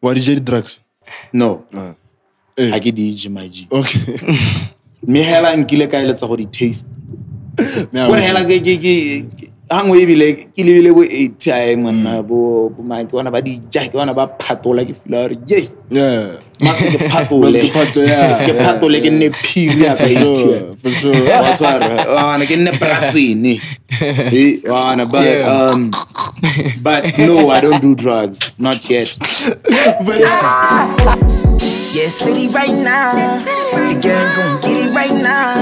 Why did you do drugs? No. I get the my G. Okay. Me hela nkile ka eletsa go di taste. What hela ke hangwe bile ke lebile bo 80 ai monna bo ma ke wana ba di jack wana ba phatola ke fila re ye. Yeah. Must ke phatole. Yeah. Ke phatole ke ne phiri ya ka 80. For sure. That's right. Wana ke ne brasini. But no, I don't do drugs. Not yet. But yeah. Yes, City right now. The gang gon' get it right now.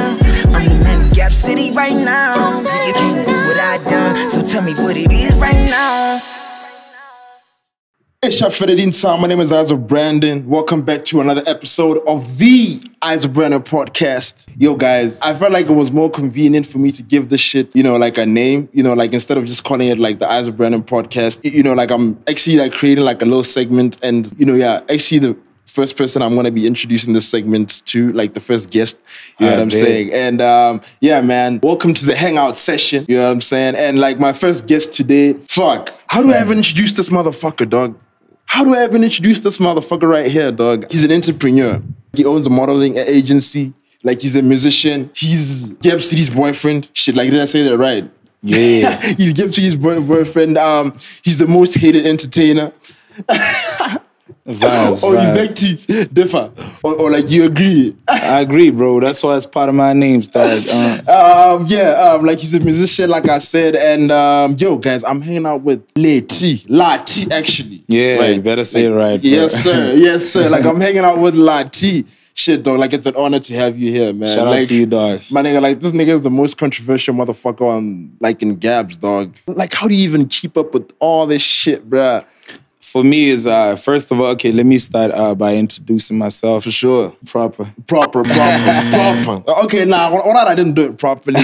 I'm the man in Gap City right now. So you can't do what I done. So tell me what it is right now. Hey, my name is Isaac Brandon. Welcome back to another episode of the Isaac Brandon podcast. Yo, guys, I felt like it was more convenient for me to give this shit, like a name, like instead of just calling it like the Isaac Brandon podcast, like I'm actually like creating like a little segment and, actually the first person I'm going to be introducing this segment to, like the first guest, you know what I'm saying? And man, welcome to the hangout session, you know what I'm saying? And like my first guest today, how do I even introduce this motherfucker, dog? How do I even introduce this motherfucker right here, dog? He's an entrepreneur. He owns a modeling agency. Like, he's a musician. He's Gap City's boyfriend. Shit, like, did I say that right? Yeah. He's Gap City's boyfriend. He's the most hated entertainer. Vibes. You beg to differ. Or like, you agree? I agree, bro. That's why it's part of my name, dog. Like he's a musician, like I said, and yo, guys, I'm hanging out with LATTY, actually. Yeah, right? You better say it right, bro. Yes, sir. Like I'm hanging out with LATTY. Shit, dog, like it's an honor to have you here, man. Shout out to you, dog. My nigga, like this nigga is the most controversial motherfucker on, like in Gabs, dog. Like, how do you even keep up with all this shit, bruh? For me is, first of all, okay, let me start by introducing myself. For sure. Proper. Okay, I didn't do it properly.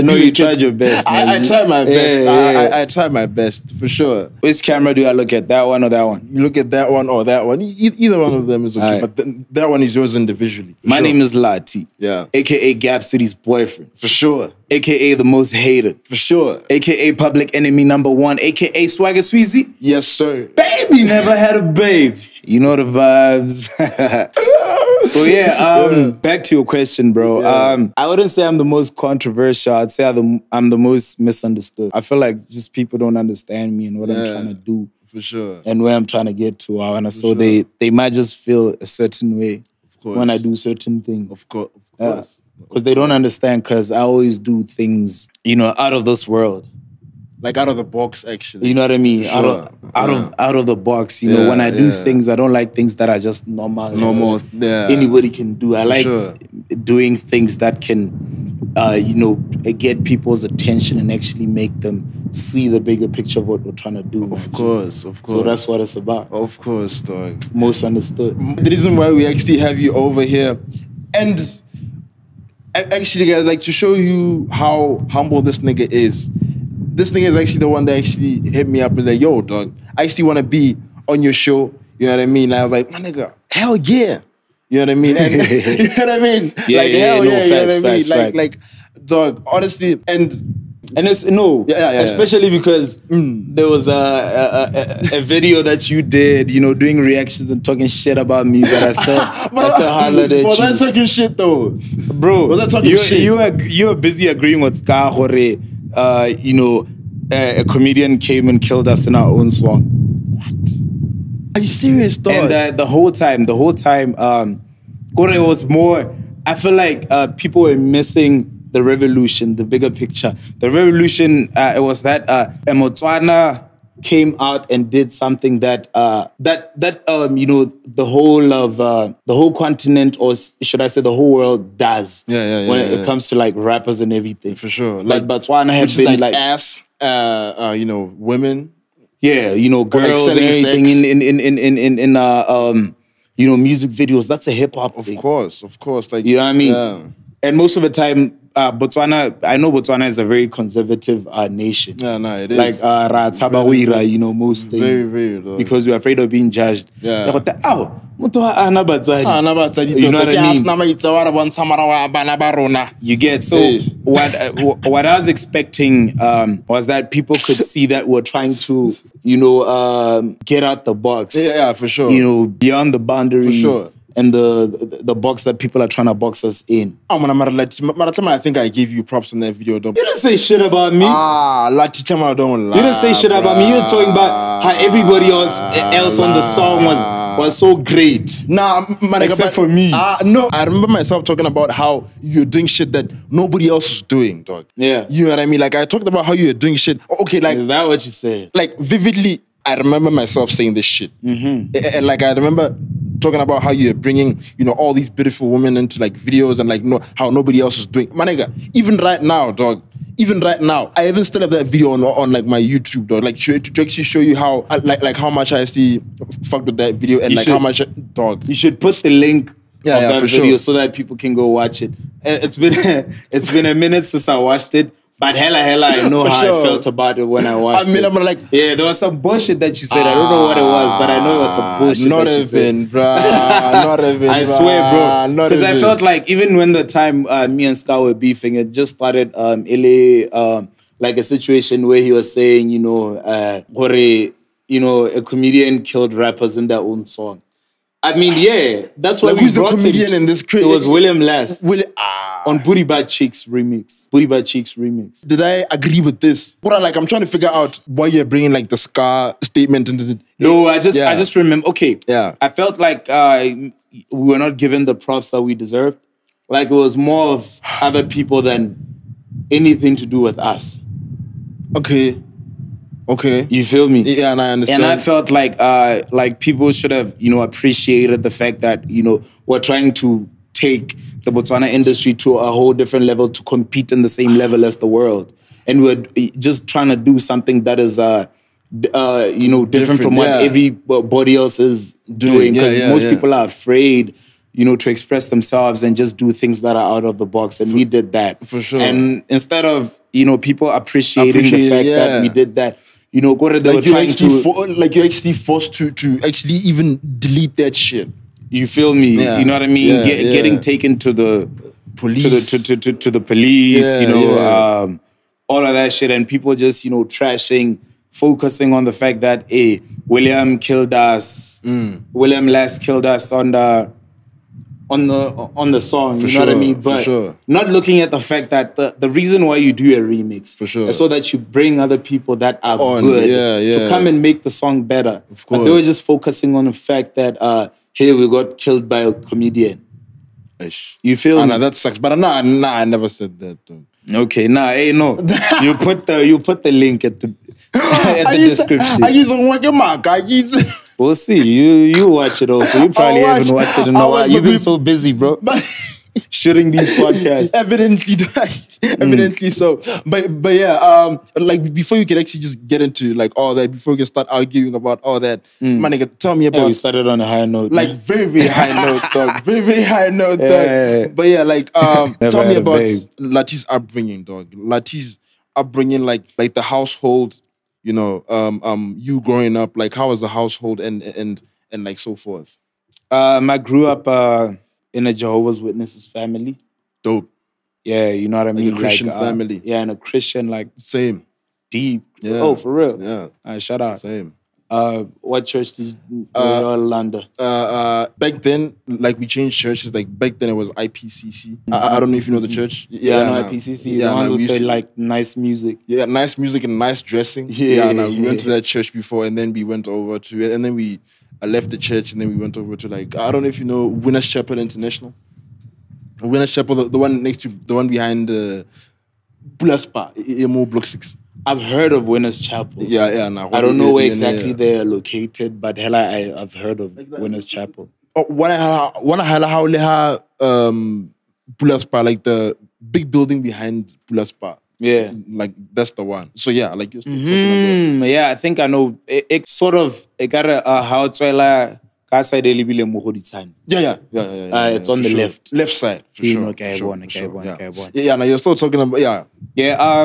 No, you tried your best, man. I tried my best. Yeah. I tried my best, for sure. Which camera do I look at? That one or that one? You look at that one or that one. Either one of them is okay, right. But that one is yours individually. My name is LATTY. Yeah. AKA Gap City's boyfriend. For sure. AKA the most hated. For sure. AKA public enemy number one. AKA Swagger Sweezy. Yes, sir. Baby never had a babe. You know the vibes. So yeah, back to your question, bro. Yeah. I wouldn't say I'm the most controversial. I'd say I'm the most misunderstood. I feel like just people don't understand me and what I'm trying to do. For sure. And where I'm trying to get to. So they might just feel a certain way when I do certain things. Of course. Because they don't understand, because I always do things, out of this world. Like out of the box, actually. You know what I mean? Sure. Out of the box. When I do things, I don't like things that are just normal. Anybody can do. I like doing things that can, get people's attention and actually make them see the bigger picture of what we're trying to do. Of course. So that's what it's about. Of course, dog. Most understood. The reason why we actually have you over here, and actually, guys, like to show you how humble this nigga is. This nigga is actually the one that actually hit me up and like, yo, dog, I actually want to be on your show. You know what I mean? And I was like, my nigga, hell yeah. You know what I mean? And, you know what I mean? Yeah, like, hell yeah, facts, you know what I mean? Facts. Like, dog, honestly, and it's especially because there was a video that you did, doing reactions and talking shit about me, but I still hollered at you. Was that talking shit though? Bro, was that talking shit? You were busy agreeing with Ska Hore, a comedian came and killed us in our own song. What? Are you serious, dog? And the whole time, Kore was more, I feel like people were missing the revolution, the bigger picture. The revolution, it was that Botswana came out and did something that the whole continent, or should I say the whole world, does when it comes to like rappers and everything. For sure. Like Botswana have been like ass, women. Yeah, girls like and everything sex. in music videos. That's a hip hop thing. Of course. Like, You know what I mean? Yeah. And most of the time, Botswana, I know Botswana is a very conservative nation. Yeah, no, it is. Like, you know, most things. Very, very low. Because we're afraid of being judged. Yeah. You know what I mean? You get, so what I was expecting was that people could see that we're trying to, you know, get out the box. Yeah, for sure. You know, beyond the boundaries. For sure. And the box that people are trying to box us in. I think I gave you props in that video. You didn't say shit about me. LATTY, don't lie. You didn't say shit about me. You were talking about how everybody else on the song was so great. Nah, man, except for me. No, I remember myself talking about how you're doing shit that nobody else is doing, dog. Yeah. You know what I mean? Like, I talked about how you're doing shit. Okay, like... Is that what you said? Like, vividly, I remember myself saying this shit. And like, I remember talking about how you're bringing, you know, all these beautiful women into like videos and like how nobody else is doing. My nigga, even right now, dog, even right now, I even still have that video on like my YouTube, dog. Like to actually show you how like how much I actually fucked with that video and you like should, how much dog. You should put the link of that for video sure. so that people can go watch it. It's been a minute since I watched it. But hella, I know how I felt about it when I watched it. I'm like... Yeah, there was some bullshit that you said. I don't know what it was, but I know it was some bullshit not that you even, said. Not even, I swear, bro. Because I felt like even when the time me and Scar were beefing, it just started like a situation where he was saying, you know, a comedian killed rappers in their own song. I mean, yeah, that's what like, who's the comedian in this crazy? It was William Last. On Booty Bad Cheeks remix. Booty Bad Cheeks remix. Did I agree with this? But like, I'm trying to figure out why you're bringing like the Scar statement into the... No, I just remember. Okay. Yeah. I felt like we were not given the props that we deserved. Like it was more of other people than anything to do with us. Okay. You feel me? Yeah, and I understand. And I felt like people should have, you know, appreciated the fact that, you know, we're trying to take the Botswana industry to a whole different level to compete in the same level as the world. And we're just trying to do something that is, you know, different from what everybody else is doing. Because most people are afraid, you know, to express themselves and just do things that are out of the box. And we did that. For sure. And instead of, you know, people appreciating the fact that we did that, you know, they were trying to... like you're actually forced to actually even delete that shit. You feel me? Yeah. You know what I mean? Getting taken to the police, to the police. You know, all of that shit, and people just, you know, trashing, focusing on the fact that William killed us. William Last killed us on the song. You know what I mean? But not looking at the fact that the reason why you do a remix is so that you bring other people that are good to come and make the song better. Of course. But they were just focusing on the fact that hey, we got killed by a comedian. Ish. You feel me? Nah, that sucks. But nah, I never said that. Dude. Okay, no. You put the link at the description. We'll see. You watch it also. You probably haven't watched it in a while. You've been so busy, bro. Shooting these podcasts. Evidently so. But yeah, like before you can actually just get into like all that, before you can start arguing about all that, my nigga, tell me about... Yeah, we started on a high note. Like very, very high note, dog. Very, very high note, dog. But yeah, like tell me about LATTY's upbringing, dog. LATTY's upbringing, like the household, you know, you growing up, like how was the household and like so forth? I grew up in a Jehovah's Witnesses family. Dope. Yeah, you know what I mean? Like a Christian family. Yeah, and a Christian, like... Same. Deep. Yeah. Oh, for real? Yeah. All right, shout out. Same. What church did you all under? Back then, like we changed churches. Like back then it was IPCC. I don't know if you know the church. Yeah, I know IPCC. The ones with the like nice music. Yeah, nice music and nice dressing. We went to that church before, and then we went over to, and then I left the church, and then we went over to like, I don't know if you know Winners Chapel International. Winners Chapel, the one next to, the one behind Pula Spa, EMO Block 6. I've heard of Winners Chapel. Yeah. Nah, I don't know where exactly they're located, but hell, I've heard of Winners Chapel. Pula Spa, like the big building behind Pula Spa. Yeah. Like, that's the one. So, yeah, like you're still talking about. Yeah, I think I know. It got a how side Yeah. It's on the left. Left side, for sure. Yeah, now you're still talking about,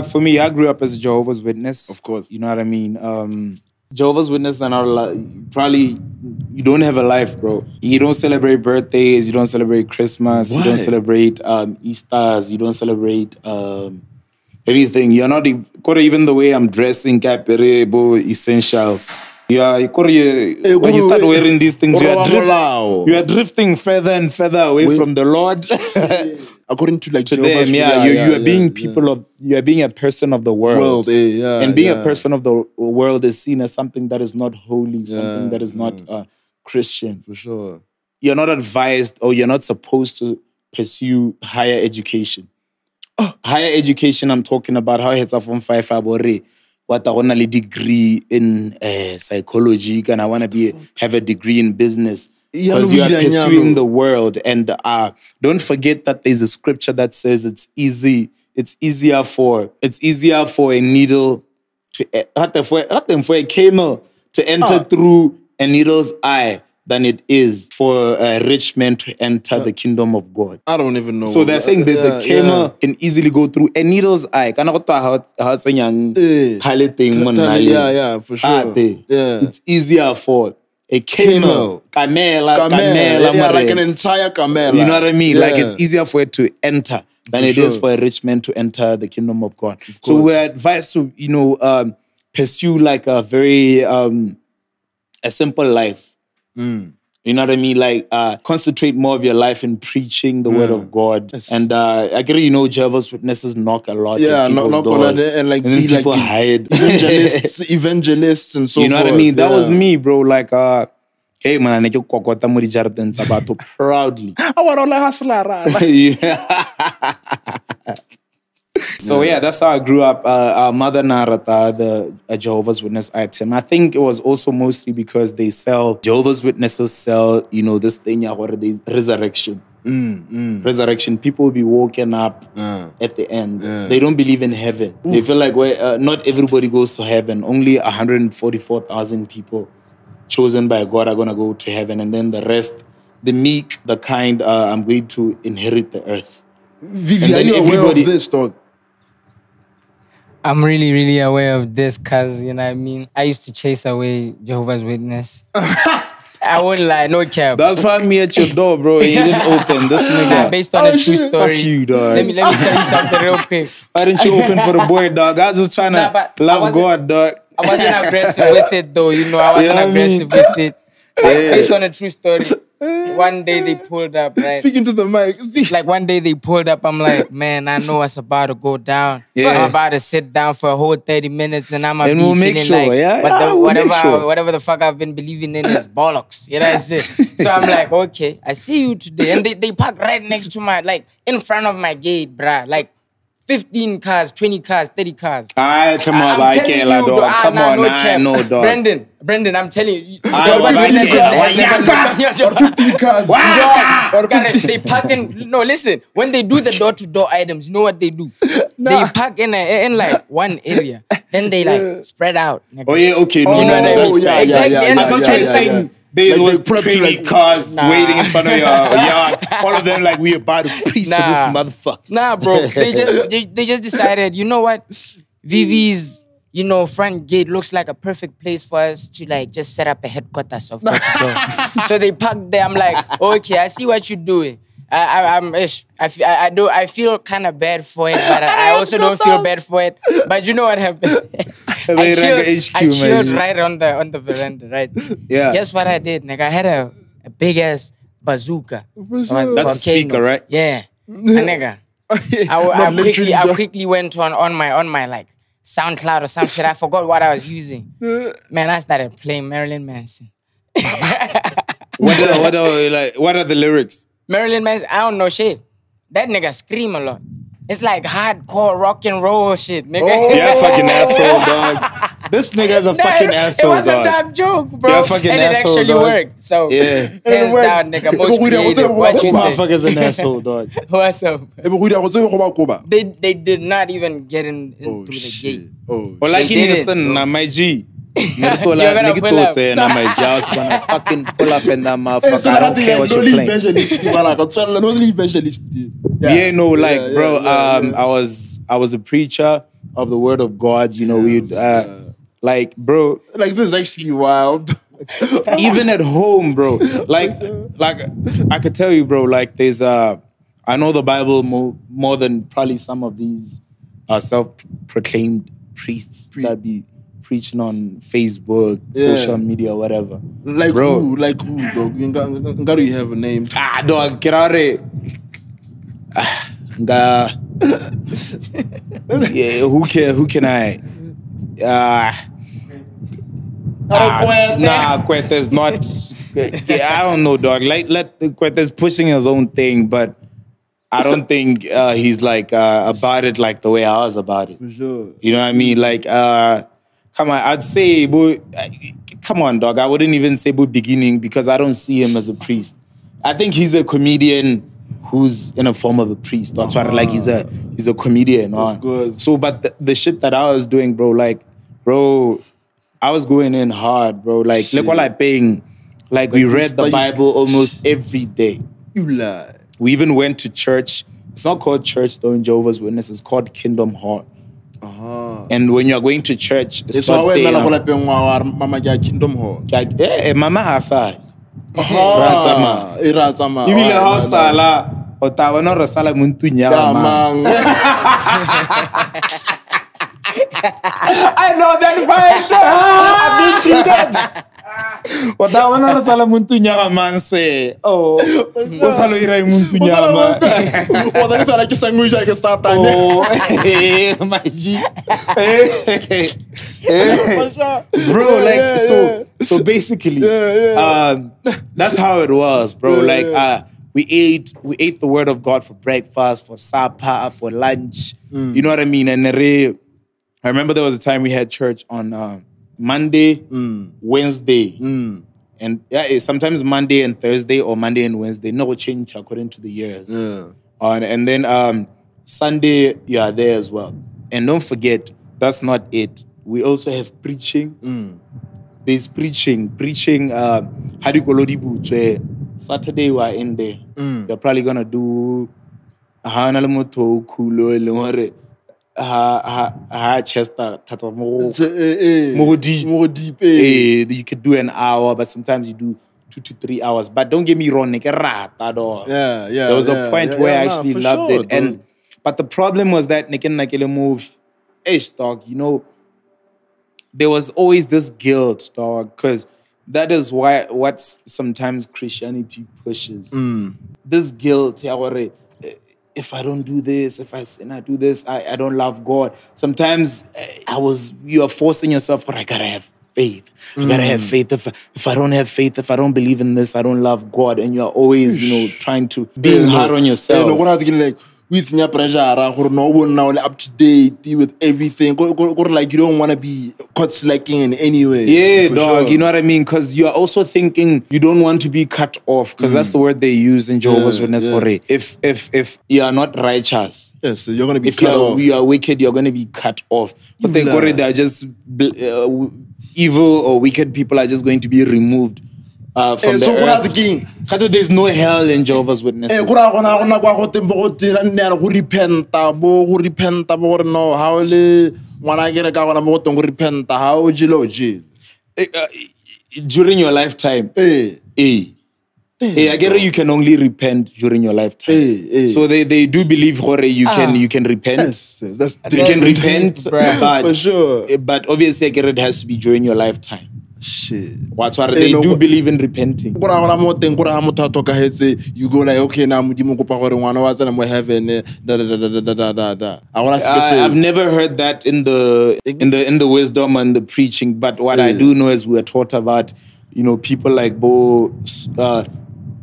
for me, I grew up as a Jehovah's Witness. Of course. You know what I mean? Jehovah's Witness are not probably, you don't have a life, bro. You don't celebrate birthdays, you don't celebrate Christmas, you don't celebrate Easters, you don't celebrate anything. You're not even the way I'm dressing, essentials. When you start wearing these things, you are drifting further and further away from the Lord. According to to them, you are being you are being a person of the world. And being a person of the world is seen as something that is not holy, something that is not Christian. For sure. You're not advised or you're not supposed to pursue higher education. Higher education, I'm talking about how it's from 5 what I want a degree in psychology, and I want to have a degree in business. Because you are pursuing the world. And don't forget that there's a scripture that says it's easier for a needle for a camel to enter through a needle's eye than it is for a rich man to enter the kingdom of God. I don't even know. So they're saying that the camel can easily go through a needle's eye. For sure. It's easier for a camel. Camela, like an entire camel. You know what I mean? Like it's easier for it to enter than it is for a rich man to enter the kingdom of God. So we're advised to, pursue like a very a simple life. You know what I mean? Like, concentrate more of your life in preaching the word of God. Yes. And I get Jehovah's Witnesses knock a lot. Yeah, knock a lot, and like and be people like hide evangelists and so forth. You know what I mean? That was me, bro. Like, hey man, I need kokota mo dijardeng tsa batho proudly. So yeah, that's how I grew up. Our mother Narata, a Jehovah's Witness item. I think it was also mostly because Jehovah's Witnesses sell, this thing, resurrection. Resurrection. People will be woken up at the end. They don't believe in heaven. They feel like not everybody goes to heaven. Only 144,000 people chosen by God are going to go to heaven. And then the rest, the meek, the kind, I'm going to inherit the earth. Vivi, are you aware of this, dog? I'm really, really aware of this because, you know what I mean? I used to chase away Jehovah's Witness. I wouldn't lie, no cap. That's why me at your door, bro. You didn't open this nigga. Based on a true story. Fuck you, dog. Let me tell you something real quick. Why didn't you open for the boy, dog? I was just trying to love God, dog. I wasn't aggressive with it, though. I wasn't aggressive with it. Based on a true story. One day they pulled up, right? Speaking to the mic. Like one day they pulled up, I'm like, man, I know what's about to go down. I'm about to sit down for a whole 30 minutes and I'm going to be feeling like whatever the fuck I've been believing in is bollocks. You know what I'm saying? So I'm like, okay, I see you today. And they parked right next to in front of my gate, bruh. Like 15 cars, 20 cars, 30 cars. I can't lie, dog. Come on, I know, dog. Brendan, I'm telling you. 15 cars. They park in, no, listen. When they do the door-to-door items, you know what they do? They park in like one area. Then they spread out. Oh, yeah, okay. No, you know what I mean? Exactly. I thought you were saying there was 20 cars waiting in front of your yard. All of them like, we about to preach to this motherfucker. Nah, bro. They just decided, you know what? Vivi's, front gate looks like a perfect place for us to just set up a headquarters of Portugal. So they parked there. I'm like, okay, I see what you're doing. I feel kind of bad for it, but I also don't feel bad for it. But you know what happened? I chilled right on the veranda, right? Yeah. Guess what I did, nigga? I had a big ass bazooka. That's a speaker, right? Yeah. Nigga. I quickly went on my like SoundCloud or some shit. I forgot what I was using. Man, I started playing Marilyn Manson. What are the lyrics? Marilyn Manson, I don't know shit. That nigga scream a lot. It's like hardcore rock and roll shit, nigga. Oh. You're a fucking asshole, dog. This nigga's a fucking asshole, dog. It was a dark joke, bro. You're a fucking and asshole, it actually worked. So, hands down, nigga. Most creative. What you say? This motherfucker's an asshole, dog. What's up? They did not even get in through the gate. Well, like you need to send my G. You're gonna pull up. And I'm just gonna fucking pull up and that motherfucker. I don't care what you're playing. Bro, I was a preacher of the word of God. You know, we'd bro. Like, this is actually wild. Even at home, bro. Like I could tell you, bro, like there's I know the Bible more than probably some of these self-proclaimed priests that be preaching on Facebook, social media, whatever. Like bro. Who? Like who, dog? Ngaro, you have a name. Dog, get out of it. Yeah, who can I? Queta's not. I don't know, dog. Like, Queta's pushing his own thing, but I don't think he's like about it like the way I was about it. For sure. You know what I mean? Like, come on, I'd say, boy, come on, dog. I wouldn't even say boy beginning because I don't see him as a priest. I think he's a comedian who's in a form of a priest. That's why, like, he's a comedian. So, but the shit that I was doing, bro, like, bro, I was going in hard, bro. Like, shit. Look what I'm paying. Like, we read the Bible almost every day. You lie. We even went to church. It's not called church though in Jehovah's Witness. It's called Kingdom Hall. And when you're going to church, it's not saying... Kingdom Hall. Mama Hasai. Ratsama. Ibile ha sala o ta bona re sala muntunya mang. I know that fight. I've been cheated. O ta bona re sala muntunya mang se. Oh, o sala ira muntunya mang. O ta sala ke sandwich ke Satan. Oh, my G. Bro, like so basically, that's how it was, bro. Like we ate the word of God for breakfast, for supper, for lunch. You know what I mean? And I remember there was a time we had church on Monday, Wednesday, and sometimes Monday and Thursday or Monday and Wednesday. No change according to the years. And then Sunday, you are there as well. And don't forget, that's not it. We also have preaching. There's preaching. Saturday we are in there. They're probably gonna do Chester more deep. You could do an hour, but sometimes you do 2 to 3 hours. But don't get me wrong, there was a point where I actually loved it. But the problem was that move, dog, you know, there was always this guilt, dog, because that is what sometimes Christianity pushes. This guilt, if I don't do this, if I sin, I do this, I don't love God. Sometimes you are forcing yourself, I gotta have faith. I gotta have faith. If I don't have faith, if I don't believe in this, I don't love God. And you're always, trying to be hard on yourself. With your pressure, up to date with everything. Like you don't want to be caught slacking in any way. Yeah, dog. Sure. You know what I mean? Because you're also thinking you don't want to be cut off. Because that's the word they use in Jehovah's Witness. If you are not righteous, yes, you're gonna be cut off. If you are wicked, you're gonna be cut off. But they are just evil or wicked people are just going to be removed. From the earth. There's no hell in Jehovah's Witnesses. During your lifetime, I get it, you can only repent during your lifetime. So they do believe you can repent. Yes, that's you can repent, but for sure. But obviously, I get it has to be during your lifetime. Shit. What's what they do believe in repenting. You go like, okay, now heaven. I've never heard that in the wisdom and the preaching, but what I do know is we are taught about, people like Paul,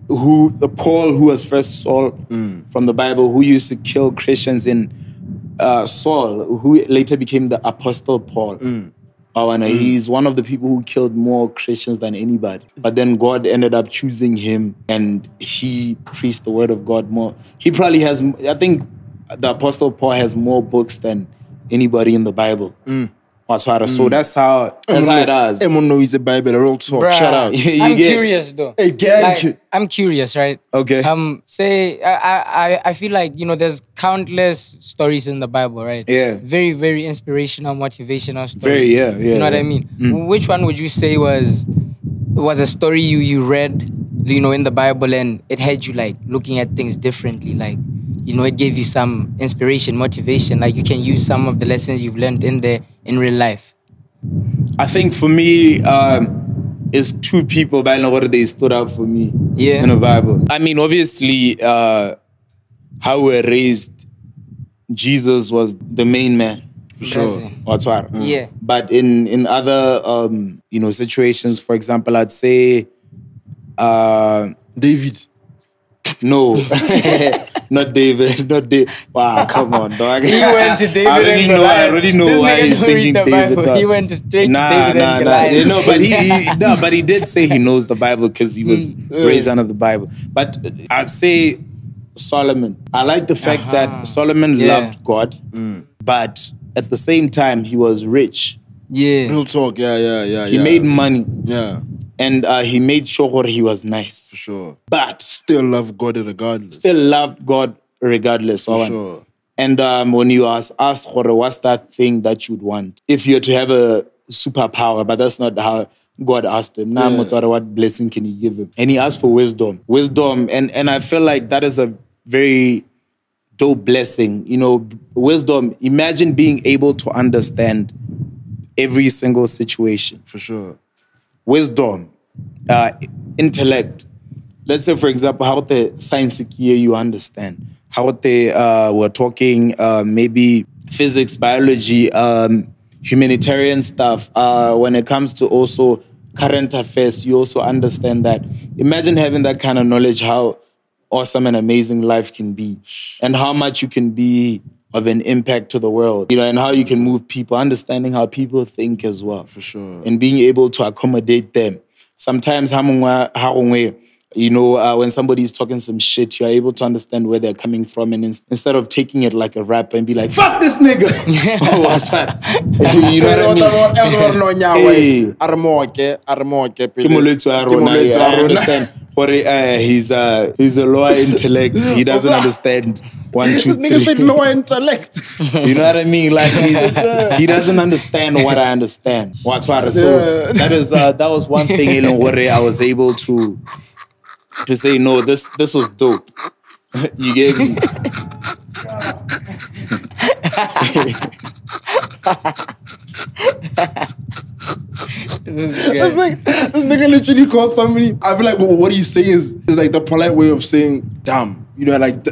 who was first Saul from the Bible, who used to kill Christians in Saul, who later became the Apostle Paul. He's one of the people who killed more Christians than anybody. But then God ended up choosing him and he preached the word of God more. He probably has, I think the Apostle Paul has more books than anybody in the Bible. So that's how it is. Everyone knows the Bible, a real talk. Bruh, Shout out. I'm curious though. Hey, like, I'm curious, right? Okay. Say I feel like, there's countless stories in the Bible, right? Yeah. Very, very inspirational, motivational stories. Very, yeah. You know what I mean? Which one would you say was a story you read, in the Bible, and it had you like looking at things differently, like, it gave you some inspiration, motivation, like you can use some of the lessons you've learned in there in real life? I think for me, it's two people by what they stood out for me in the Bible. I mean, obviously, how we're raised, Jesus was the main man. For sure. Yeah. But in other situations, for example, I'd say David. No. Not David. Wow, come on, dog. He went to David and Goliath. I already know why he's thinking David. He went straight to David and Goliath. No, but he did say he knows the Bible because he was raised under the Bible. But I'd say Solomon. I like the fact that Solomon loved God, but at the same time, he was rich. Yeah. Real talk, yeah. He made money. Yeah. And he made sure he was nice. For sure. But still loved God regardless. For sure. And when you asked, what's that thing that you'd want? If you're to have a superpower, but that's not how God asked him. What blessing can he give him? And he asked for wisdom. And I feel like that is a very dope blessing. Wisdom. Imagine being able to understand every single situation. For sure. Wisdom, intellect. Let's say, for example, how the science here you understand. How they were talking maybe physics, biology, humanitarian stuff. When it comes to also current affairs, you also understand that. Imagine having that kind of knowledge, how awesome and amazing life can be, and how much you can be of an impact to the world, and how you can move people, understanding how people think as well. For sure. And being able to accommodate them. Sometimes, when somebody's talking some shit, you're able to understand where they're coming from, and instead of taking it like a rap and be like, fuck this nigga! What's that? You know what I understand. He's a lower intellect. He doesn't understand 1, 2, 3. This nigga said lower intellect. You know what I mean? Like he doesn't understand what I understand. So that was one thing I was able to say, no, this was dope. You gave me. This nigga literally called somebody. I feel like what he's saying is like the polite way of saying damn. Like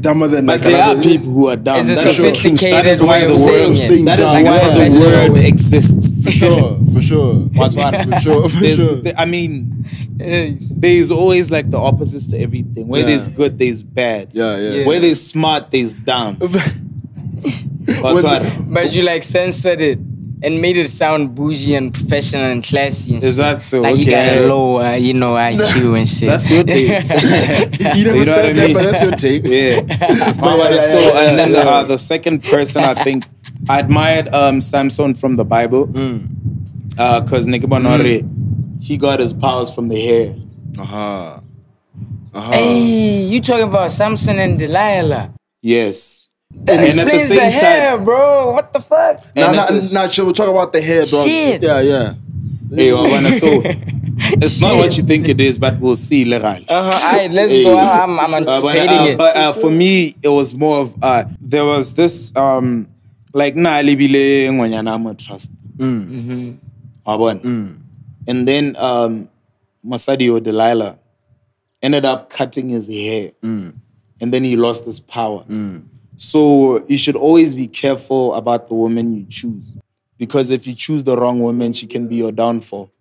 dumber than. But there are people who are dumb. It's a sophisticated way of saying it. That is why the word exists. For sure. For sure. I mean, there's always like the opposites to everything. Where there's good, there's bad. Yeah. Where there's smart, there's dumb. But you like censored it and made it sound bougie and professional and classy. And is that so? Like you got a low, IQ and shit. That's your take. You never said that, but that's your take. Yeah. And then the second person, I think, I admired Samson from the Bible. Because he got his powers from the hair. Hey, you talking about Samson and Delilah? Yes. That explains the hair, bro. What the fuck? Nah, sure. We'll talk about the hair, dog. Shit. Yeah. Hey, so it's not what you think it is, but we'll see. Alright, let's go. I'm anticipating it. But for me, it was more of there was this like libile ngonyana ama trust. And then Masadi or Delilah ended up cutting his hair, and then he lost his power. So you should always be careful about the woman you choose. Because if you choose the wrong woman, she can be your downfall.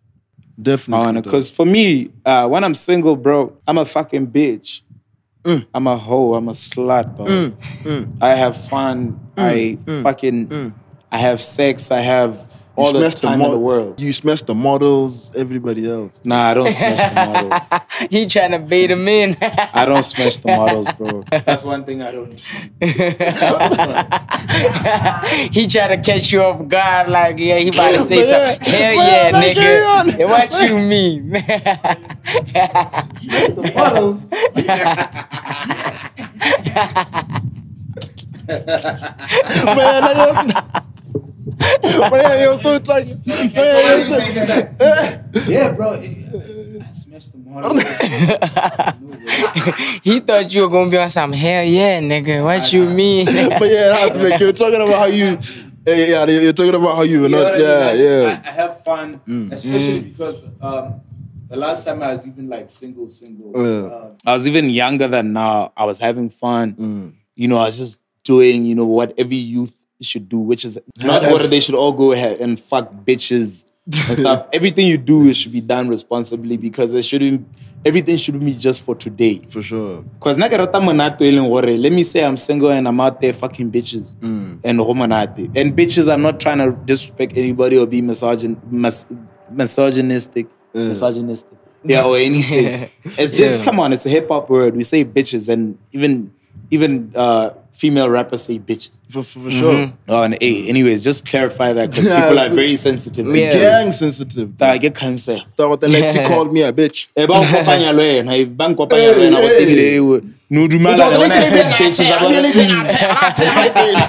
Definitely. Because for me, when I'm single, bro, I'm a fucking bitch. I'm a hoe. I'm a slut, bro. I have fun. I have sex. I have all the time in the world. You smash the models, everybody else. Nah, I don't smash the models. He trying to bait him in. I don't smash the models, bro. That's one thing I don't do. He try to catch you off guard, like, yeah, he about to say something. Hell yeah, nigga. What you mean? Smash the models. You're still talking. Yeah, bro. I smashed the model. He thought you were gonna be on some hell yeah, nigga. What you mean? But yeah, you're talking about how you. You're talking about how you were not. I have fun, especially because the last time I was even like single. I was even younger than now. I was having fun. You know, I was just doing, you know, what every youth should do, which is not what they should all go ahead and fuck bitches and stuff. Everything you do should be done responsibly because everything shouldn't be just for today. For sure. Because let me say I'm single and I'm out there fucking bitches and homonate. And bitches, I'm not trying to disrespect anybody or be misogynistic. Yeah, or anything. It's just, come on, it's a hip-hop word. We say bitches and even female rappers say bitches. For sure. Oh, and anyways, just clarify that because people are very sensitive. Gang sensitive. I get cancer. What the Lexi called me a bitch.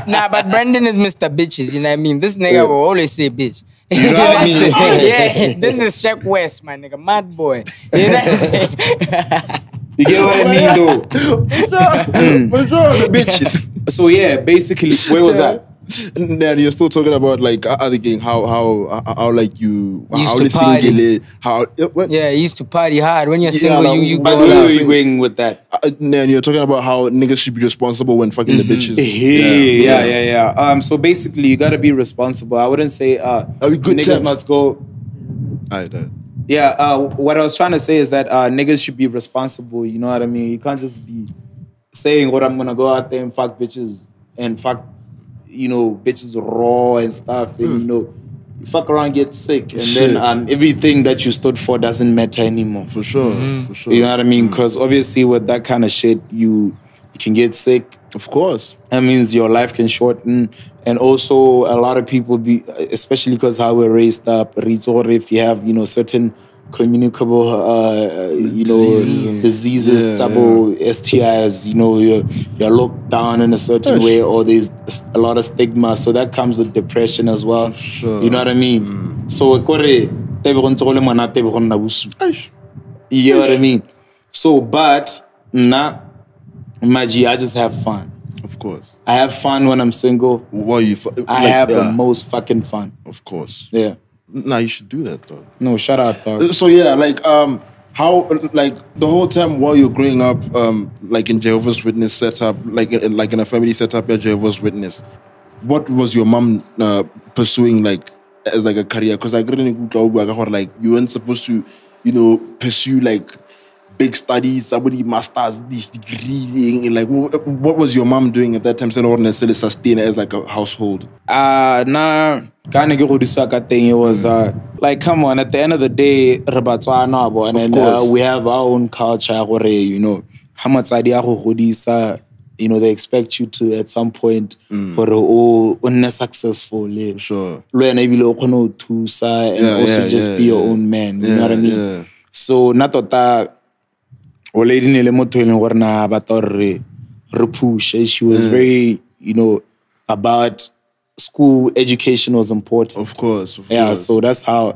Nah, but Brandon is Mr. Bitches, you know what I mean? This nigga will always say bitch. You know what I mean? Yeah, this is Shaq West, my nigga, mad boy. You know what I'm saying? You get what I mean, though? For sure, the bitches. So yeah, basically, where was I? And then you're still talking about like other gang, how like you used to party. Yeah, you used to party hard. When you're single, you go. But where are you going with that? Then you're talking about how niggas should be responsible when fucking the bitches. Yeah. So basically, you gotta be responsible. I wouldn't say niggas must go. Yeah, what I was trying to say is that niggas should be responsible, you know what I mean? You can't just be saying, what I'm gonna go out there and fuck bitches and fuck, you know, bitches raw and stuff. And, you know, you fuck around, get sick. And then everything that you stood for doesn't matter anymore. For sure, for sure. You know what I mean? Because obviously with that kind of shit, you can get sick. Of course. That means your life can shorten. And also a lot of people especially because how we're raised up, if you have, you know, certain communicable, diseases, STIs, you know, you're looked down in a certain way, or there's a lot of stigma. So that comes with depression as well. Sure. You know what I mean? So, you know what I mean? So, but, Maji, I just have fun. Of course. I have fun when I'm single. I have the most fucking fun. Of course. Yeah. Nah, you should do that, though. No, shut up, dog. So yeah, like how like the whole time while you're growing up, like in Jehovah's Witness setup, like in a family setup at Jehovah's Witness, what was your mom pursuing like as like a career? Because like you weren't supposed to, you know, pursue like big studies, somebody masters degree, like what was your mom doing at that time? So not necessarily sustain it as like a household. It was like, come on, at the end of the day, Botswana, and then we have our own culture, you know, you know, they expect you to at some point for successful. Sure. And also just be your own man. You know what I mean? Yeah. So not that she was very, you know, about school education was important. Of course. So that's how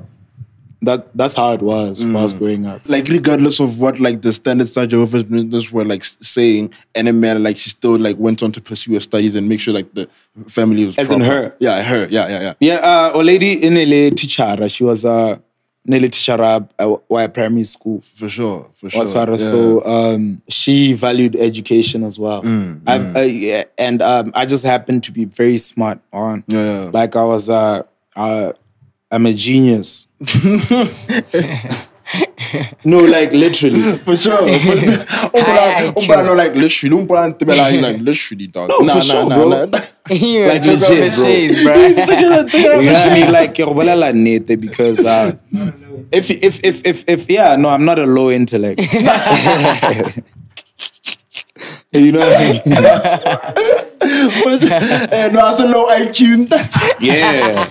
it was for us growing up. Like regardless of what like the standard Jehovah's Witnesses were like saying, and then man, like she still like went on to pursue her studies and make sure like the family was as proper. In her. Yeah, her. Yeah. Yeah, a lady in a teacher. She was nearly teacher at primary school. For sure. Yeah. So she valued education as well. I just happened to be very smart. Like I was, I'm a genius. No, like literally. For sure. No, like literally. Literally, dog. No, for sure, bro. You like took legit, off bro. shades, bro. You know what I mean? Like, because if yeah, no, I'm not a low intellect. You know what I mean? No, I said low IQ. Yeah.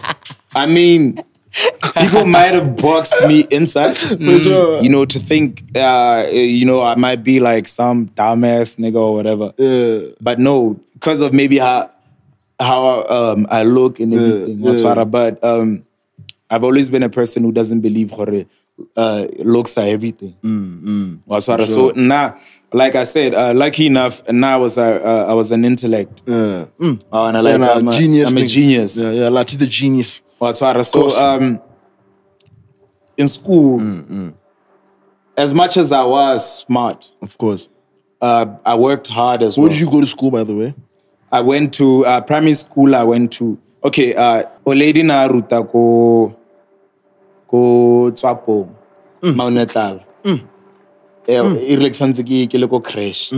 I mean, people might have boxed me inside, you know, to think, you know, I might be like some dumbass nigga or whatever. But no, because of maybe how I look and everything. But I've always been a person who doesn't believe looks are everything. So now, like I said, lucky enough, now I was an intellect. And I'm a genius. Yeah, LATTY the genius. So in school, as much as I was smart, of course, I worked hard as well. Where did you go to school, by the way? I went to primary school. I went to Oledi na ruta ko Tswapo, Maunetlal. Crash.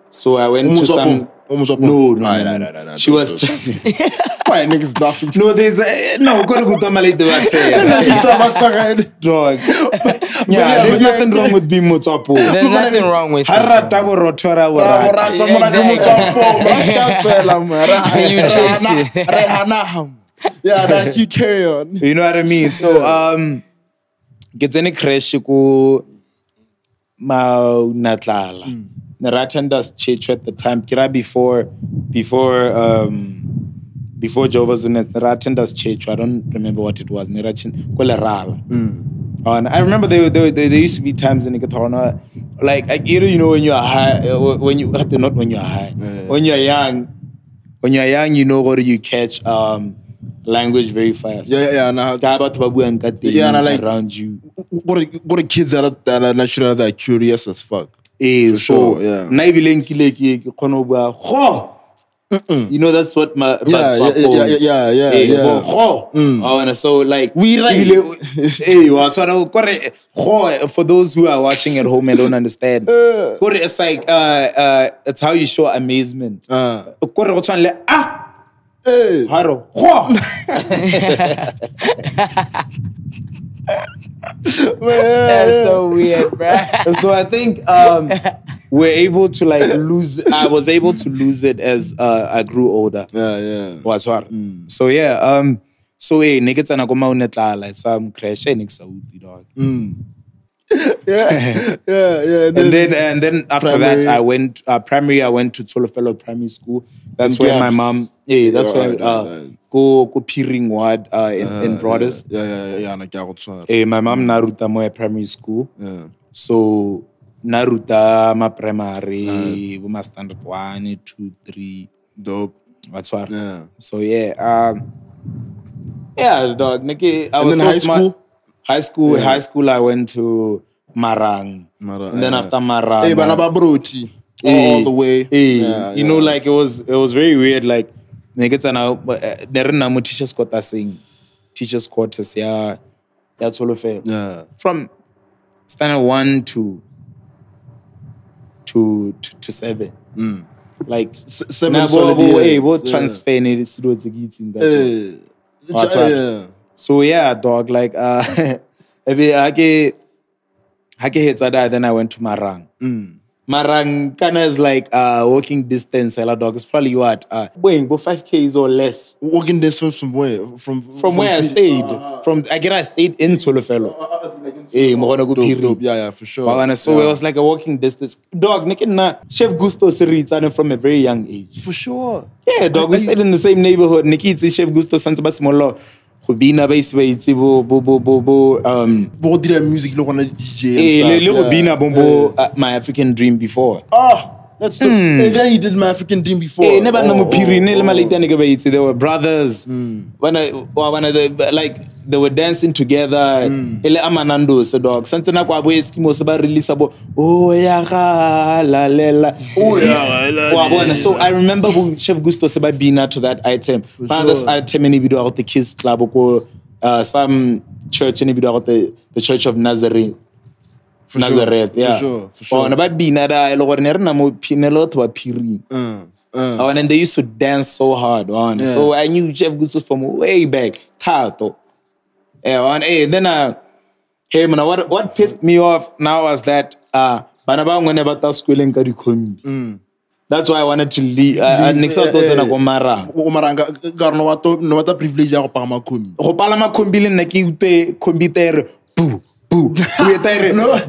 So I went to some. No. She was. Why niggas nothing? No, there's no. Go to Gutamale to say. Dog. Yeah, there's nothing wrong with being Motsapo. There's nothing wrong with it. You chase it. Yeah, that you carry on. You know what I mean? So get any crash ko Maunetlal. Naratanda's church at the time. Kira before Jehovah's Witness, Naratanda's church. I don't remember what it was. And I remember there used to be times in Nikatona, like you know when you are high, when you not when you are high, when you are young, you know what you catch language very fast. Yeah. Like around you. What are kids that are naturally that are curious as fuck? So sure, yeah. You know that's what my yeah. So like we for those who are watching at home and don't understand, it's like it's how you show amazement. That's so weird, bro. So I think we're able to like lose. I was able to lose it as I grew older. Yeah. So yeah. So niggas na koma unetla some crash nik Saudi dog. Yeah. And then after primary. That I went primary. I went to Tsolofelo Primary School. That's where my mom. Yeah, that's where go Piring Ward in Broadest. Yeah. My mom naruta mo primary school. Yeah. So naruta ma primary, ma standard 1, 2, 3. Dope. That's what. Yeah. So yeah, dog. Niki, I was so smart. High school. I went to Marang. And then after Marang, all the way. You know, like it was very weird. Like niggas na teachers quarters saying teachers quarters. Yeah, that's all of it. Yeah. From standard 1 to 7. Like 7 solid years. What transfer So yeah, dog. Like I hit that. Then I went to Marang. Marang kinda is like walking distance, dog. It's probably what? Going 5 Ks or less. Walking distance from where? From where I stayed. I stayed in Tsolofelo. Yeah, for sure. So it was like a walking distance. Dog, Chef Gusto Siritsane from a very young age. For sure. Yeah, dog. We stayed in the same neighborhood. Niki Chef Gusto Santa Basimolo. Bina base did music look on the DJ and stuff. My African Dream before. That's the and then he did My African Dream before. There were brothers. When they were dancing together. Ele amanando so dog. Santana kwa boy eskimo saba release abo. Oh ya la lela. So I remember Chef Gusto saba bina to that item. This item any video out the kids club or some church any video out the Church of Nazarene. For Nazareth, sure. yeah. For sure. And then they used to dance so hard, man. Yeah. So I knew Jeff Gusto from way back. Hey man, what pissed me off now was that that's why I wanted to leave. Next thought na go mara. O maranga garno no wata privilege ya go pagama khombi. Go palama khombi le nna ke utlwe khombi tere boo.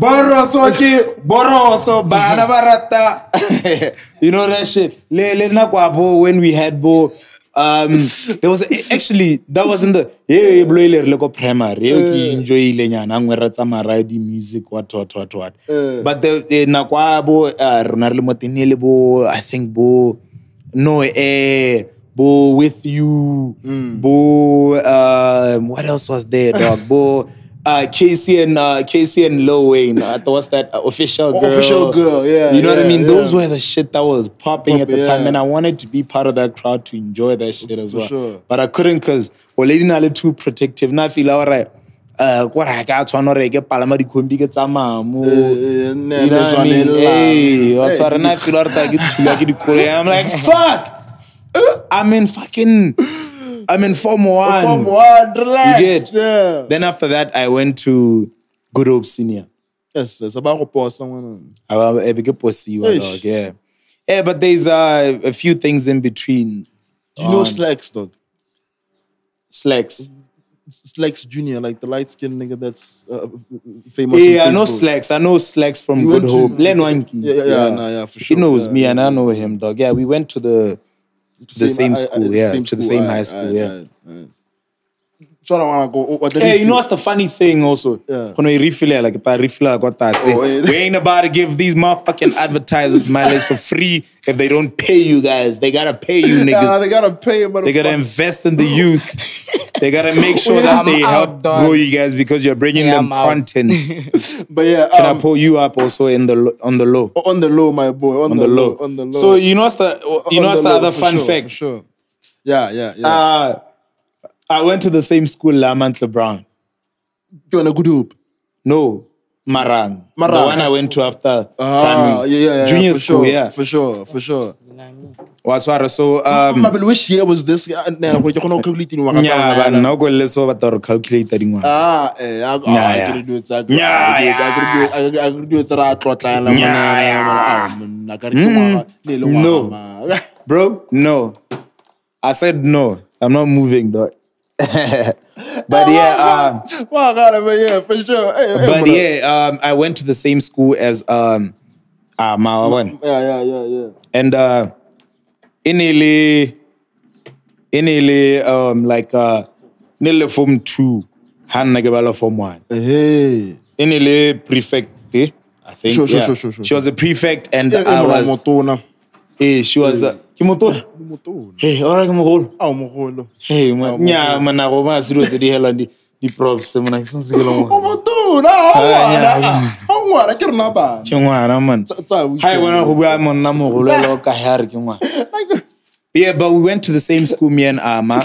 Boroso bana barata. You know that shit. Le na kwabo when we had bo. There was actually that wasn't the primary. Enjoy lenyana ngwera tsa maradi music what. But the nakwabo ronarle motenele bo I think bo no bo with you bo what else was there dog bo Casey and Lil Wayne. What's that? Official girl. Yeah. You know what I mean? Those were the shit that was popping at the time, and I wanted to be part of that crowd to enjoy that shit as well. Sure. But I couldn't because lady nale too protective. Now I feel alright. What I got to honor get palama di kumbi get sama mu. You know what I mean? Hey, what's what? And I feel alright. I'm like fuck. I'm in Form 1. Form 1, relax. You get? Yeah. Then after that, I went to Good Hope Senior. Yes, it's about to pause someone. Yeah. Yeah, but there's a few things in between. Do you know Slacks, dog? Slacks? Slacks Jr., like the light-skinned nigga that's famous. Yeah, I know Slacks. I know Slacks from Good Hope. Len Wanky. Yeah, for sure. He knows me and I know him, dog. Yeah, we went to the same school, to the same high school, yeah. So I want to go. Hey, you know what's the funny thing also? When we refill, we ain't about to give these motherfucking advertisers mileage for free if they don't pay you guys. They gotta pay you niggas. Yeah, they gotta pay you, they gotta invest in the youth. They gotta make sure that they help grow you guys because you're bringing them content. But yeah, can I pull you up also on the low? On the low, my boy. On the low. So you know what's the other fun fact? For sure. Yeah. I went to the same school, Lamantla Brown. You want a Good Hope? No, Marang. The one I went to after primary. Junior school, For sure. Watswara, so which year was this? I could No. Bro, no. I said no. I'm not moving, dog. But yeah, for sure. I went to the same school as Malawan. Yeah. And nile form 2, han nagabala form 1. Hey. Inile prefect, I think. Sure. She was a prefect, and I was. She was. Hey, all right, Mogolo. Hey, man, I was serious. The hell and the props. Man, I can't see I can't ba. Yeah, but we went to the same school, me and Ama.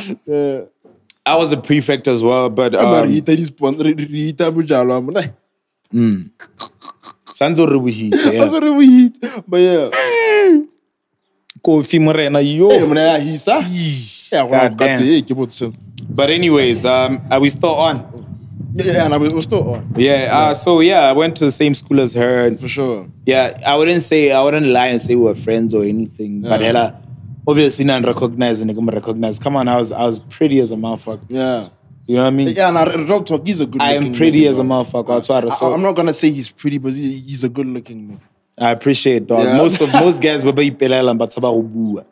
I was a prefect as well, but But yeah. Kofi Morena, yo. But anyways, are we still on? Yeah, we're still on. Yeah, so I went to the same school as her. For sure. Yeah, I wouldn't lie and say we were friends or anything. But hella, obviously not recognize. Come on, I was pretty as a motherfucker. Yeah. You know what I mean? Yeah, and real talk, he's a good looking I am pretty as a motherfucker. I'm not gonna say he's pretty, but he's a good looking man. I appreciate dog. Yeah. Most guys baba ipelela mbataba ubua.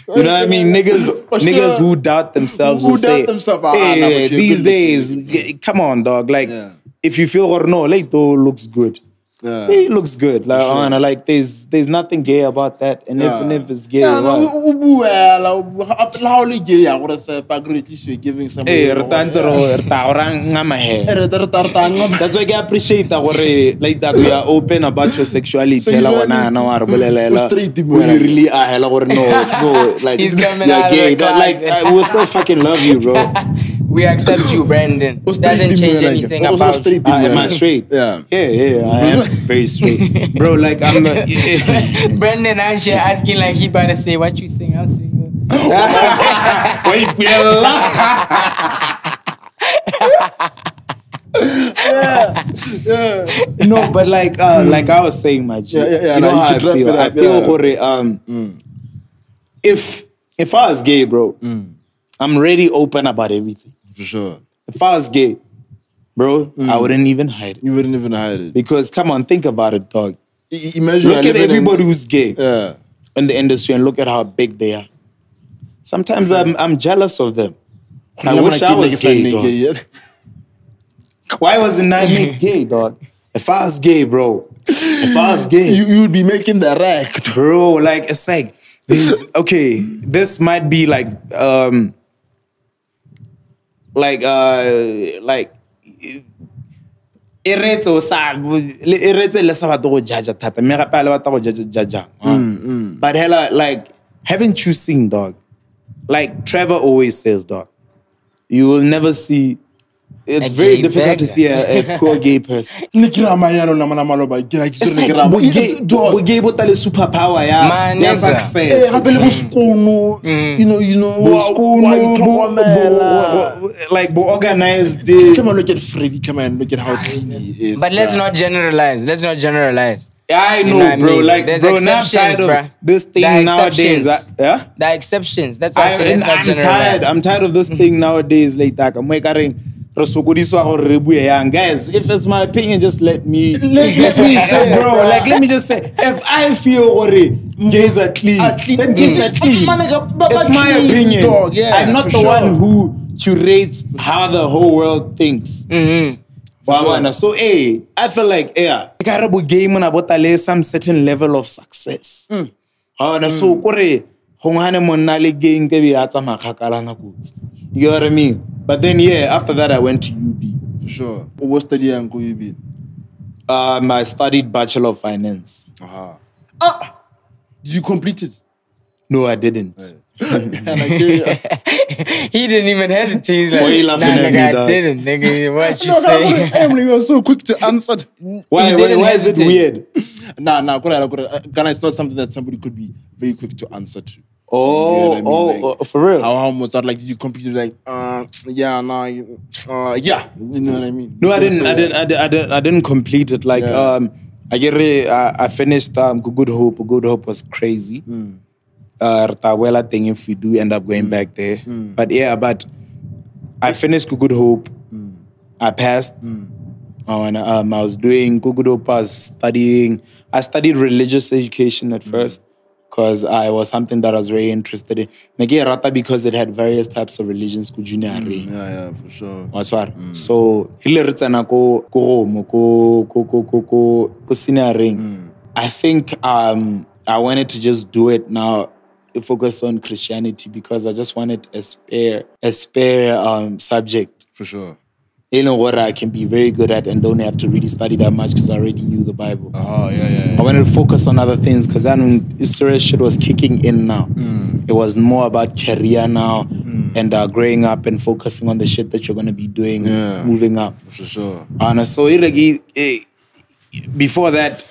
You know what I mean? Niggas who doubt themselves will say, hey, these days, come on, dog. Like, if you feel or no, like, looks good. Yeah. It looks good. Like, sure. Like there's nothing gay about that. And even if it's gay, giving some. That's why I appreciate that. Like that we are open about your sexuality. We really are. No, like he's coming you're out gay. of the Like we'll still fucking love you, bro. We accept you, Brandon. Doesn't change anything about you. Am I straight? Yeah. Yeah, I am very straight. Bro, like I'm... Brandon actually asking like he about to say, what you sing? I'm single. Wait, No, but like I was saying, my G, you know how I feel. I feel if I was gay, bro, I'm really open about everything. For sure. If I was gay, bro, I wouldn't even hide it. You wouldn't even hide it. Because come on, think about it, dog. Imagine look at everybody who's gay in the industry and look at how big they are. Sometimes I'm jealous of them. I wish I was gay, dog. Why wasn't I gay, dog? If I was gay, bro. If I was gay. You would be making the rack. Bro, like, it's like, okay, this might be like but hella, like, haven't you seen, dog? Like Trevor always says, dog, you will never see. It's very difficult to see a poor gay person. It's like, gay superpower, yeah, success. Like, organized. Come on, look at Freddy. Come on, look at how clean he is. But let's not generalize. Let's not generalize. Yeah, I know, you know bro. I mean? Like, there's bro, exceptions, bro. This thing nowadays. Yeah? The exceptions. That's why I say let's not generalize. I'm tired of this thing nowadays. Like that. I'm like, guys, if it's my opinion, just let me say, bro. Like, let me just say, if I feel gays are clean, then gays are clean. It's my opinion. Dog. Yeah, I'm not the one who curates how the whole world thinks. Sure. So, I feel like, game on some certain level of success. So, you know what I mean? But then, after that, I went to UB. For sure. What study at UB? I studied Bachelor of Finance. Did you complete it? No, I didn't. He didn't even hesitate. He's like, I didn't. Nigga, what you say? Emily, you're so quick to answer. Why is it weird? Ghana is not something that somebody could be very quick to answer to. Oh, you know what I mean? Like, for real? How much that, like, did you compete? Like, yeah, you know what I mean? No, I didn't complete it. Like, I finished Good Hope. Good Hope was crazy. Rtawela thing if we do end up going back there. But I finished Good Hope. I passed. And I was doing Good Hope. I studied religious education at first because I was something that I was very interested in. Because it had various types of religions. Yeah, for sure. So I think I wanted to just do it now. Focus on Christianity because I just wanted a spare subject. For sure. You know what I can be very good at and don't have to really study that much because I already knew the Bible. I wanted to focus on other things because Israel shit was kicking in now. It was more about career now and growing up and focusing on the shit that you're going to be doing, moving up. For sure. So before that,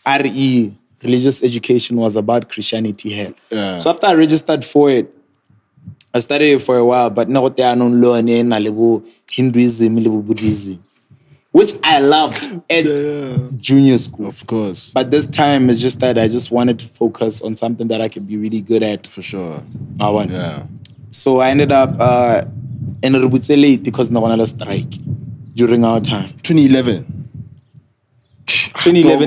RE, religious education, was about Christianity here. So after I registered for it, I studied it for a while, but now I don't learn Hinduism, Buddhism, which I loved at junior school. Of course. But this time it's just that I just wanted to focus on something that I could be really good at. For sure. So I ended up in Rubutsele because no one else strike during our time. 2011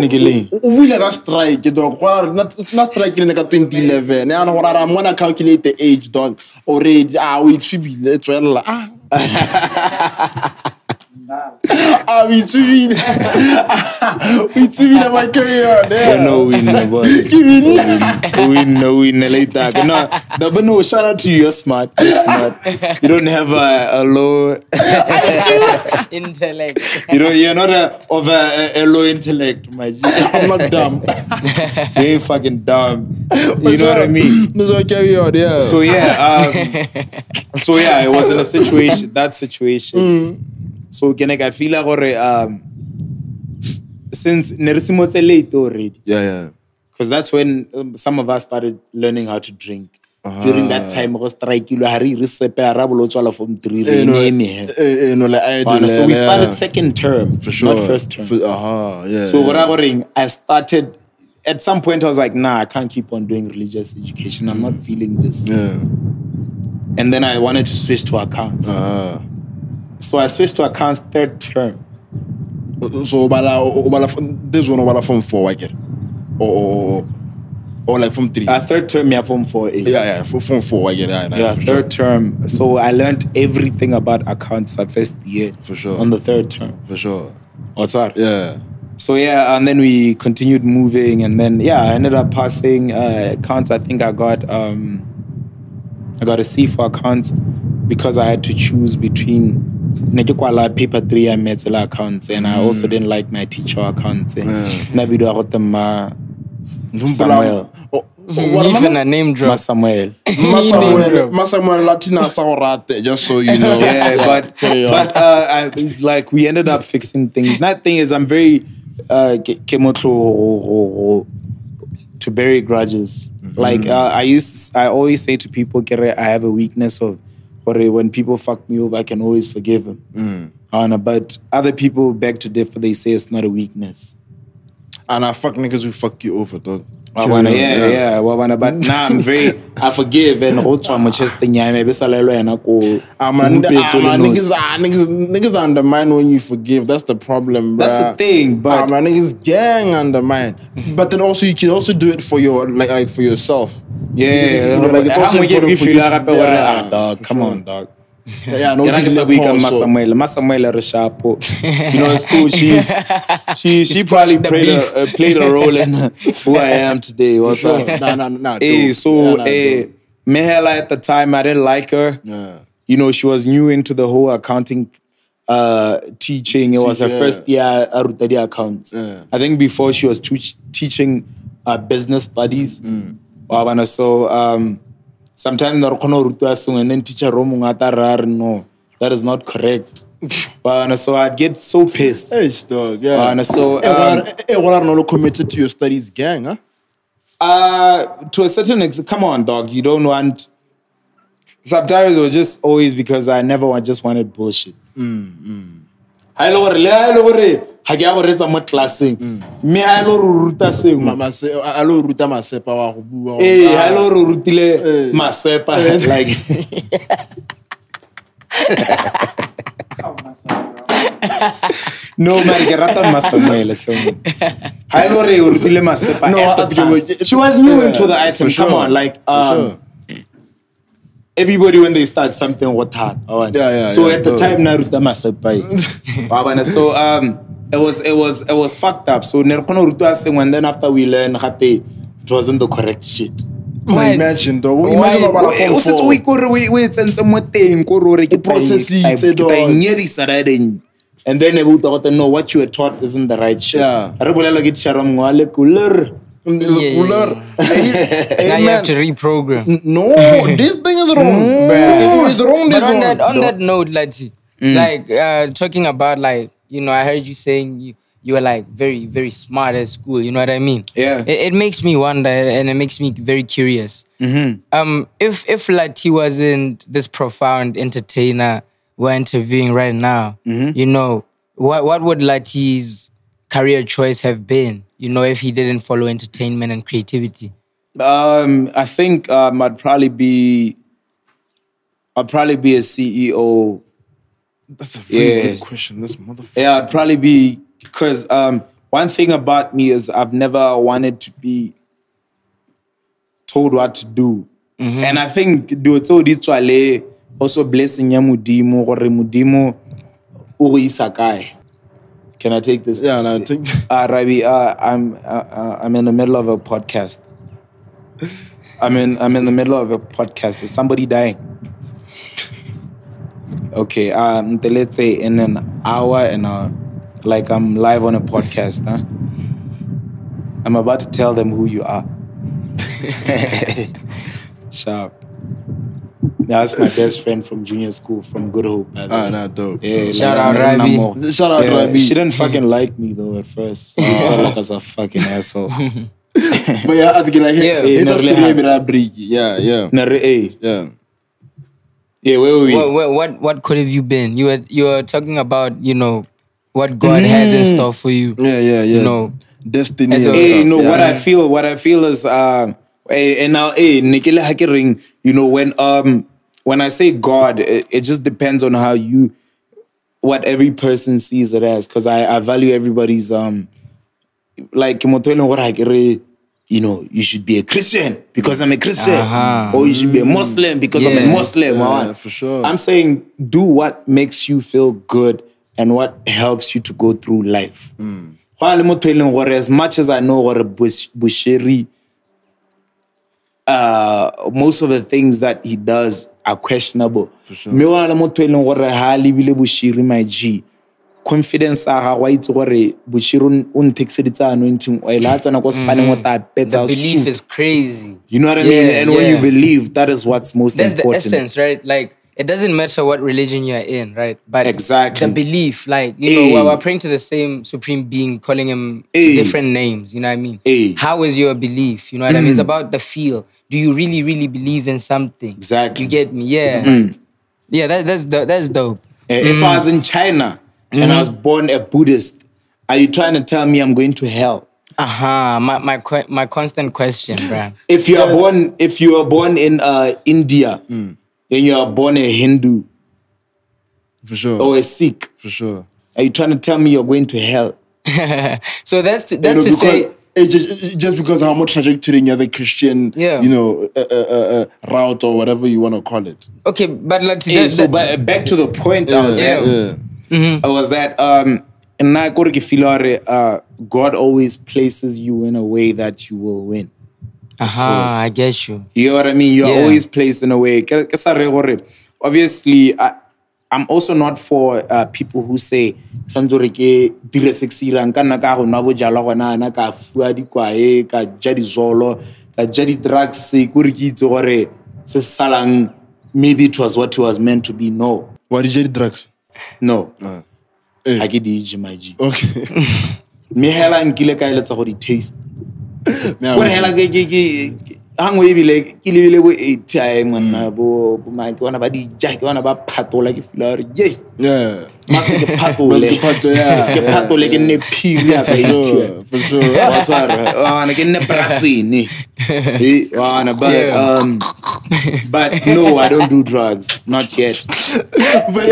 again. We like a strike, dog. Not strike in 2011. I'm gonna calculate the age, dog. Already, we should be let's We TV my career. No, we never. We later. No, shout out to you. You're smart. You don't have a low intellect. You're not a low intellect, my G. I'm not dumb. You ain't fucking dumb. You know what I mean? No, carry on, yeah. So it was in that situation. So I feel like since Nerisimo's late already. Yeah. Because that's when some of us started learning how to drink. During that time, I was striking recipe from 3. So we started second term, for sure. Not first term. Yeah. So I started. At some point, I was like, nah, I can't keep on doing religious education. I'm not feeling this. Yeah. And then I wanted to switch to accounts. So I switched to accounts third term. So this one from 4, I get. Or like from 3. Third term, yeah, from 4. Yeah, from 4, I get that. Yeah, third term. So I learned everything about accounts the first year. For sure. On the third term. For sure. What's that? Yeah. So and then we continued moving, and then I ended up passing accounts. I think I got a C for accounts because I had to choose between paper 3 and Metzela accounts, and I also didn't like my teacher accounts. Samuel. Even a name drop. Samuel Latina Saurate, just so you know. Yeah, but we ended up fixing things. That thing is, I'm very to bury grudges. Like I always say to people, I have a weakness of when people fuck me over, I can always forgive them. But other people beg to differ. They say it's not a weakness. And I fuck niggas who fuck you over, dog. But now I'm I forgive and niggas undermine when you forgive. That's the problem, bro. That's the thing, but niggas gang undermine. But then also you can also do it for your like for yourself. Yeah, like it's also important for you dog. Come on, dog. Yeah, no. Samuel Reshapo. You know, it's cool. She probably played a role in who I am today. What's up? No. Mehela at the time, I didn't like her. Yeah. You know, she was new into the whole accounting teaching. It was her first year at Rutadi accounts. Yeah. I think before she was teaching business studies. So sometimes and then teacher no, that is not correct. So I'd get so pissed. Hey, dog, yeah. So not committed to your studies, gang, huh? To a certain extent, come on, dog. You don't want. Sometimes it was just always because I never just wanted bullshit. I ga go mo classeng me ha lo ruta sengwe a lo ruta masepa wa go bua ha lo rutile masepa like no man ke rata masamele ha lo rutile masepa she was new into the item. Come on, like everybody when they start something what hard. So at the time naruta masepa so it was fucked up. So and then after we learned it wasn't the correct shit. Imagine though. We and then know what you were taught isn't the right shit. Now you have to reprogram. No, this thing is wrong. It's wrong. But on that note, Latty, like talking about like, you know, I heard you saying you were like very, very smart at school. You know what I mean? Yeah. It makes me wonder, and it makes me very curious. If Latty wasn't this profound entertainer we're interviewing right now, you know, what would Latty's career choice have been? You know, if he didn't follow entertainment and creativity. I think I'd probably be a CEO. That's a very good question. This motherfucker. Yeah, I'd probably be, because one thing about me is I've never wanted to be told what to do. And I think also blessing ya Mudimo or Mudimo o isakai. Can I take this? Yeah, no, take. Rabi, I'm in the middle of a podcast. I'm in the middle of a podcast. Is somebody dying? Okay. Let's say in an hour and like I'm live on a podcast. Huh? I'm about to tell them who you are. Sharp. That's my best friend from junior school, from Good Hope. Nah, dope. Yeah, Shout out, Rabi. Shout out, Rabi. She didn't fucking like me though at first. She felt like I was a fucking asshole. But yeah, I think like, it's just to maybe that break. Yeah. Yeah. Yeah, where were we? What could have you been? You were talking about, what God has in store for you. Yeah. Destiny. What I feel is and now Nikile Hakering, when I say God, it just depends on how what every person sees it as, because I value everybody's like you should be a Christian because I'm a Christian, or you should be a Muslim because I'm a Muslim. Yeah, for sure. I'm saying do what makes you feel good and what helps you to go through life. As much as I know what Bushiri, most of the things that he does are questionable. For sure. Confidence the belief is crazy. You know what I mean? And when you believe, that is what's most important. That's the essence, right? Like, it doesn't matter what religion you're in, right? But exactly the belief, like, we're praying to the same supreme being, calling him different names, you know what I mean? How is your belief? You know what I mean? It's about the feel. Do you really, really believe in something? Exactly. You get me? Yeah. Yeah, that's dope. If I was in China and I was born a Buddhist, are you trying to tell me I'm going to hell? My constant question, bro. If you are born in India and you are born a Hindu, for sure, or a Sikh, for sure, are you trying to tell me you're going to hell? So that's to say. Just because how much trajectory in the Christian, route or whatever you want to call it. Okay, but let's but back to the point I was at. I was that God always places you in a way that you will win. I get you. You know what I mean? You're always placed in a way. Obviously, I'm also not for people who say sanjoreke dire sexira nkana ka go na bojala gona na ka fua dikwae ka ja dizolo ka ja di drugs ko re ke itse gore se salang maybe it was what it was meant to be. No. What did you do drugs? No. I get the my G. Okay. Me hela nkile ka eletsa go di taste. When hela ke hangwe ebile ke lebile bo 80 monna bo ma ke bona ba di ja ke bona ba phatola ke fila re yeah must ke phatole ke phatole ke ne phiri ya ka 80 for sure that's why ke ne brasini but no, I don't do drugs, not yet. But